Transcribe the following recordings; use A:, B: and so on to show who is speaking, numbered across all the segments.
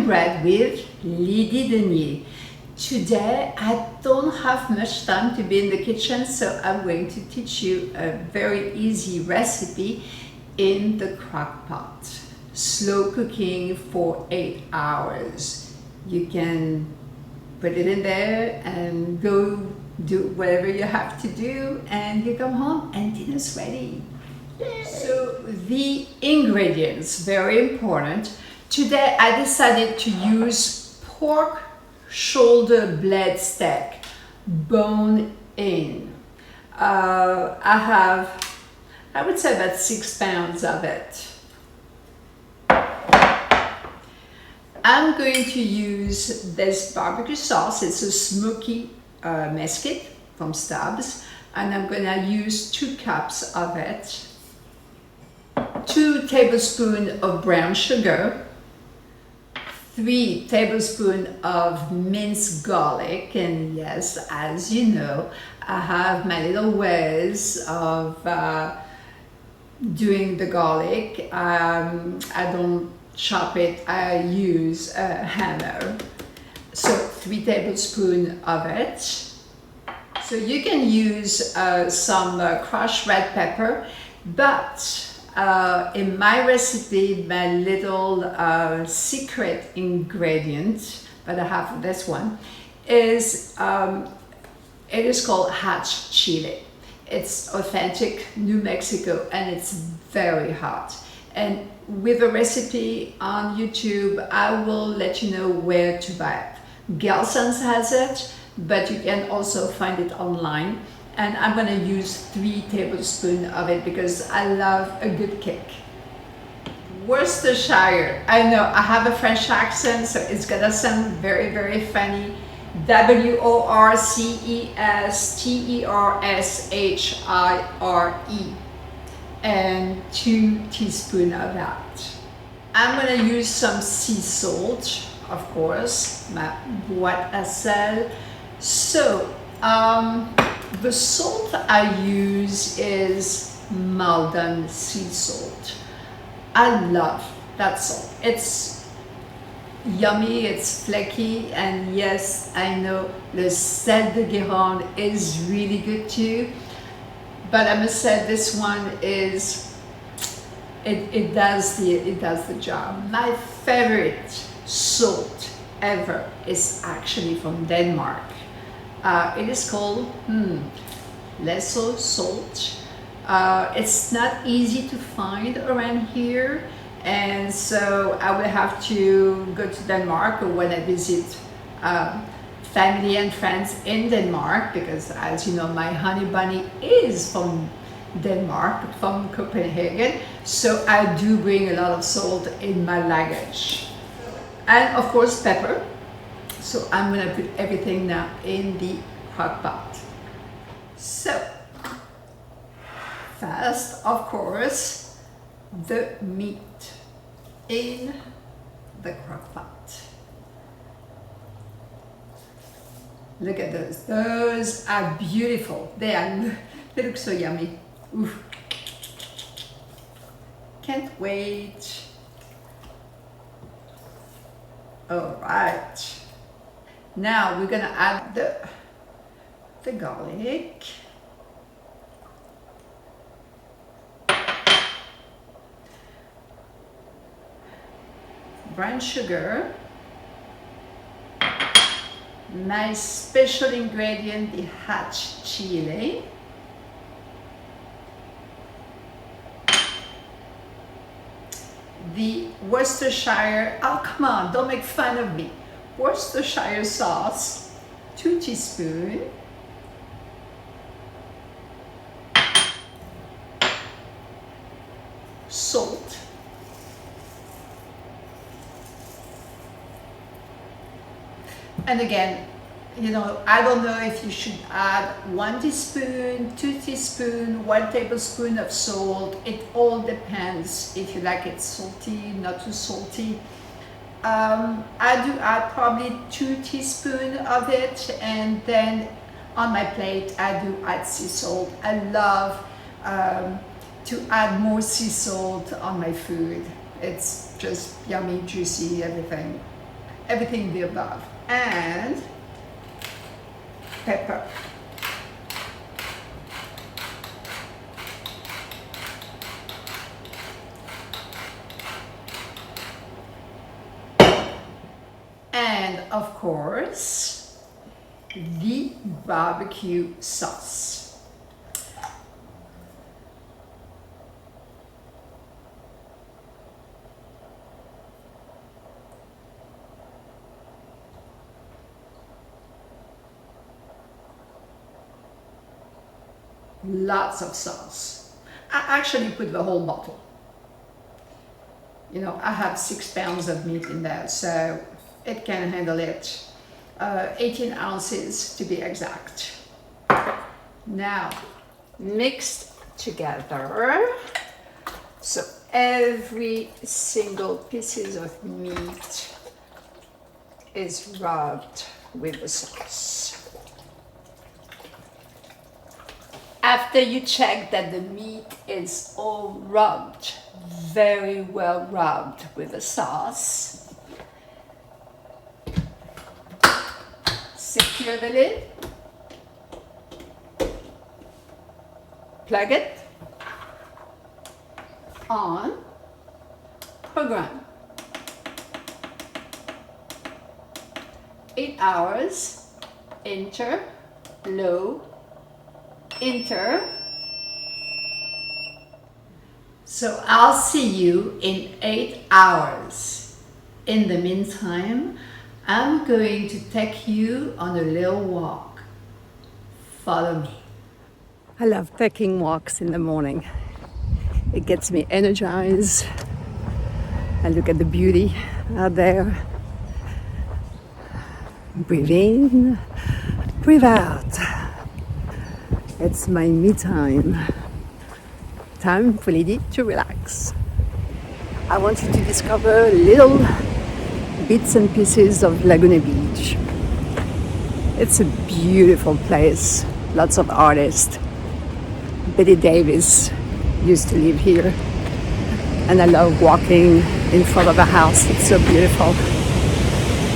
A: Italian bread with Lydie. Today I don't have much time to be in the kitchen, so I'm going to teach you a very easy recipe in the crock pot. Slow cooking for 8 hours. You can put it in there and go do whatever you have to do, and you come home and dinner's ready. Yay. So the ingredients, very important. Today I decided to use pork shoulder blade steak, bone in. I would say about 6 pounds of it. I'm going to use this barbecue sauce. It's a smoky mesquite from Stubbs, and I'm going to use 2 cups of it, 2 tablespoons of brown sugar, 3 tablespoons of minced garlic, and yes, as you know, I have my little ways of doing the garlic. I don't chop it, I use a hammer. So 3 tablespoons of it. So you can use some crushed red pepper, but in my recipe, my little secret ingredient, but I have this one, is it is called hot chile. It's authentic New Mexico, and it's very hot. And with a recipe on YouTube, I will let you know where to buy it. Gelson's has it, but you can also find it online. And I'm going to use 3 tablespoons of it because I love a good kick. Worcestershire. I know I have a French accent, so it's going to sound very, very funny. Worcestershire. And 2 teaspoons of that. I'm going to use some sea salt, of course, ma boîte à sel. So, the salt I use is Maldon sea salt. I love that salt. It's yummy, it's flaky, and yes, I know the sel de Guérande is really good too. But I must say this one is, it does the job. My favorite salt ever is actually from Denmark. It is called lesser salt. It's not easy to find around here, and so I will have to go to Denmark when I visit family and friends in Denmark, because as you know, my honey bunny is from Denmark, from Copenhagen, so I do bring a lot of salt in my luggage. And of course pepper. So I'm going to put everything now in the crock pot. So first, of course, the meat in the crock pot. Look at those. Those are beautiful. They look so yummy. Oof. Can't wait. All right. Now we're gonna add the garlic. Brown sugar. My special ingredient, the hot chile. The Worcestershire, oh come on, don't make fun of me. Worcestershire sauce, 2 teaspoons. Salt. And again, you know, I don't know if you should add 1 teaspoon, 2 teaspoons, 1 tablespoon of salt. It all depends if you like it salty, not too salty. I do add probably 2 teaspoons of it, and then on my plate I do add sea salt. I love to add more sea salt on my food. It's just yummy, juicy, everything. everything the above, and pepper. And of course, the barbecue sauce. Lots of sauce. I actually put the whole bottle. You know, I have 6 pounds of meat in there, so it can handle it. 18 ounces to be exact. Now, mixed together. So every single pieces of meat is rubbed with the sauce. After you check that the meat is all rubbed, very well rubbed with the sauce, secure the lid, plug it on, program. 8 hours, enter, low, enter. So I'll see you in 8 hours. In the meantime, I'm going to take you on a little walk. Follow me. I love taking walks in the morning. It gets me energized. I look at the beauty out there. Breathe in, breathe out. It's my me time. Time for Lydie to relax. I want you to discover little bits and pieces of Laguna Beach. It's a beautiful place. Lots of artists. Betty Davis used to live here. And I love walking in front of a house. It's so beautiful.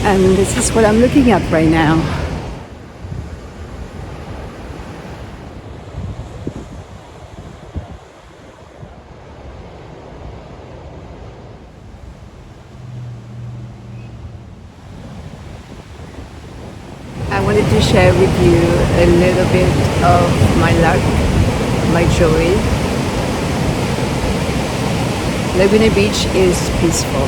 A: And this is what I'm looking at right now. I wanted to share with you a little bit of my luck, my joy. Laguna Beach is peaceful.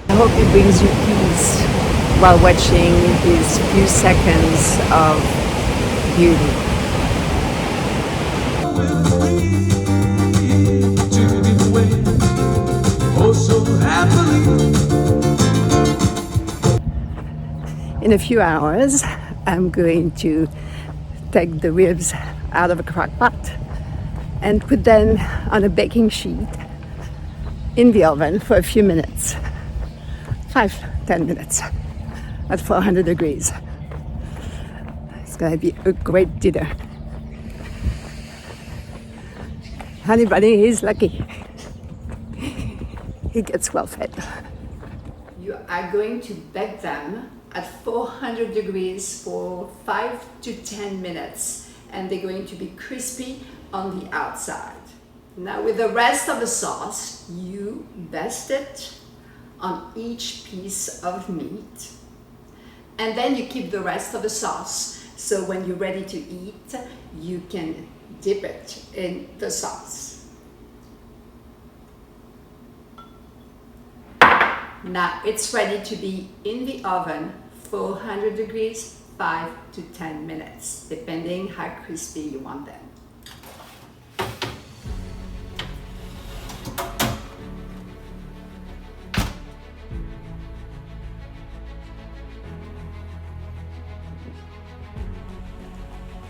A: I hope it brings you peace while watching these few seconds of beauty. In a few hours, I'm going to take the ribs out of a crock pot and put them on a baking sheet in the oven for a few minutes. 5-10 minutes at 400 degrees. It's gonna be a great dinner. Honey Bunny is lucky. He gets well fed. You are going to bake them at 400 degrees for 5 to 10 minutes, and they're going to be crispy on the outside. Now with the rest of the sauce, you baste it on each piece of meat, and then you keep the rest of the sauce, so when you're ready to eat, you can dip it in the sauce. Now it's ready to be in the oven, 400 degrees, 5 to 10 minutes, depending how crispy you want them.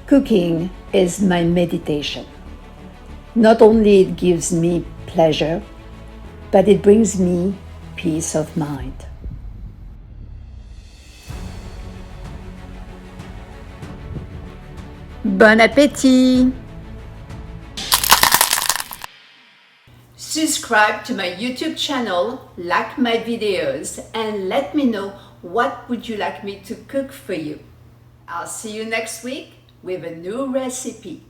A: Cooking is my meditation. Not only it gives me pleasure, but it brings me peace of mind. Bon appétit! Subscribe to my YouTube channel, like my videos, and let me know what would you like me to cook for you. I'll see you next week with a new recipe.